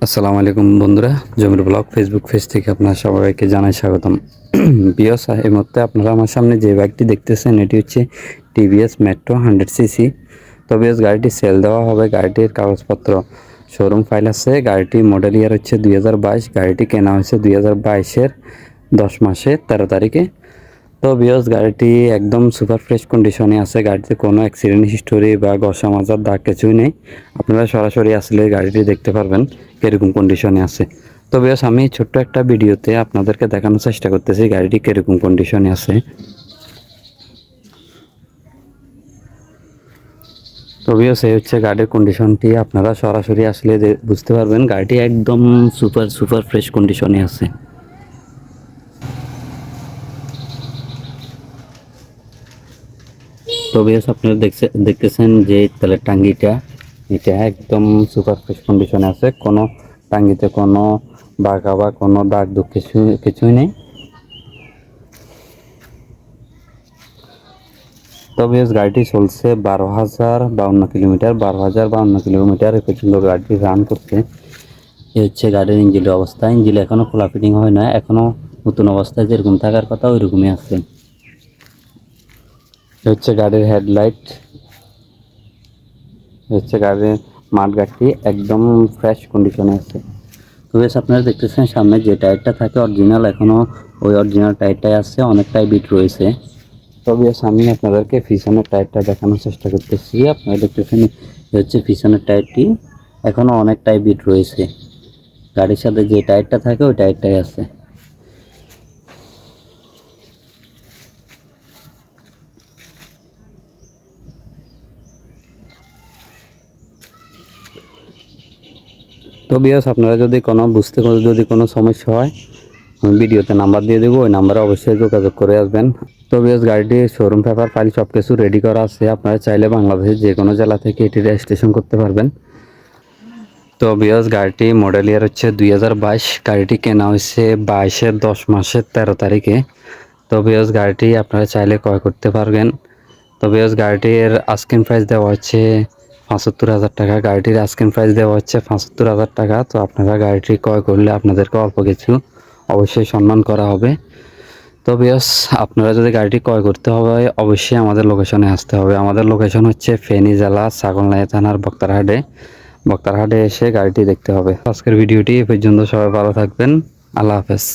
আসসালামু আলাইকুম বন্ধুরা, জমির ব্লগ ফেসবুক পেজ থেকে আপনার সবাইকে জানাই স্বাগতম। বিয়স এই মুহূর্তে আপনারা আমার সামনে যে বাইকটি দেখতেছেন এটি হচ্ছে টিভিএস মেট্রো 100 সিসি। তো বিয়স গাড়িটি সেল দেওয়া হবে। গাড়িটির কাগজপত্র শোরুম ফাইল আছে। গাড়িটি মডেল ইয়ার হচ্ছে 2022। গাড়িটি কেনা হয়েছে 2022-এর 10 মাসে 13 তারিখে। তো বিয়স গাড়িটি একদম সুপার ফ্রেশ কন্ডিশনে আছে। গাড়িতে কোনো অ্যাক্সিডেন্ট হিস্টোরি বা ঘষা মাজার দাগ কিছুই নেই। আপনারা সরাসরি আসলে গাড়িটি দেখতে পারবেন কীরকম কন্ডিশনে আছে। তো বিয়স আমি ছোট্ট একটা ভিডিওতে আপনাদেরকে দেখানোর চেষ্টা করতেছি গাড়িটি কীরকম কন্ডিশনে আছে। তো বিয়স এই হচ্ছে গাড়ির কন্ডিশনটি, আপনারা সরাসরি আসলে বুঝতে পারবেন গাড়িটি একদম সুপার ফ্রেশ কন্ডিশনে আছে। তো বিয়স আপনারা দেখতেছেন যে তেলের টাঙ্গিটা, এটা একদম সুপার ফ্রেশ কন্ডিশনে আছে। কোনো টাঙ্গিতে কোনো বাঁকা বা কোনো দাগ দুঃখ কিছুই নেই। তো বিয়স গাড়িটি চলছে 12,052 কিলোমিটার। 12,052 কিলোমিটার এ পর্যন্ত গাড়িটি রান করছে। এই হচ্ছে গাড়ির ইঞ্জিনের অবস্থা। ইঞ্জিন এখনও খোলা ফিটিং হয় না, এখনও নতুন অবস্থায় যেরকম থাকার কথা ওইরকমই আছে। এই হচ্ছে গাড়ির হেডলাইট, হচ্ছে গাড়ির মাঠগাটটি একদম ফ্রেশ কন্ডিশনে আছে। তো বেশ আপনারা দেখতেছেন সামনে যে টায়ারটা থাকে অরিজিনাল, এখনও ওই অরিজিনাল টায়ারটাই আছে, অনেকটাই বিট রয়েছে। তো বেশ আমি আপনাদেরকে পিছনের টায়ারটা দেখানোর চেষ্টা করতেছি। আপনারা দেখতেছেন হচ্ছে পিছনের টায়ারটি এখনও অনেকটাই বিট রয়েছে। গাড়ির সাথে যে টায়ারটা থাকে ওই টায়ারটাই আছে। তো বিয়াস আপনারা যদি কোনো সমস্যা হয় আমি ভিডিওতে নাম্বার দিয়ে দেবো, ওই নাম্বারে অবশ্যই যোগাযোগ করে আসবেন। তো বিয়াস গাড়িটির শোরুম পেপার ফাইল সব কিছু রেডি করা আছে। আপনারা চাইলে বাংলাদেশের যে কোনো জেলা থেকে এটি রেজিস্ট্রেশন করতে পারবেন। তো বিয়াস গাড়িটি মডেল ইয়ার হচ্ছে 2022। গাড়িটি কেনা হয়েছে 22-এর 10 মাসের 13 তারিখে। তো বিয়াস গাড়িটি আপনারা চাইলে ক্রয় করতে পারবেন। তো বিয়াস গাড়িটির আস্কিং প্রাইস দেওয়া হচ্ছে 75,000 টাকা। গাড়িটির আস্কিং প্রাইস দেওয়া হচ্ছে 75,000 টাকা। তো আপনারা গাড়িটি ক্রয় করলে আপনাদেরকে অল্প কিছু অবশ্যই সম্মান করা হবে। তো বিয়াস আপনারা যদি গাড়িটি ক্রয় করতে হবে অবশ্যই আমাদের লোকেশনে আসতে হবে। আমাদের লোকেশন হচ্ছে ফেনী জেলা ছাগলনাইয়া থানার বক্তারহাটে এসে গাড়িটি দেখতে হবে। আজকের ভিডিওটি এ পর্যন্ত, সবাই ভালো থাকবেন। আল্লাহ হাফেজ।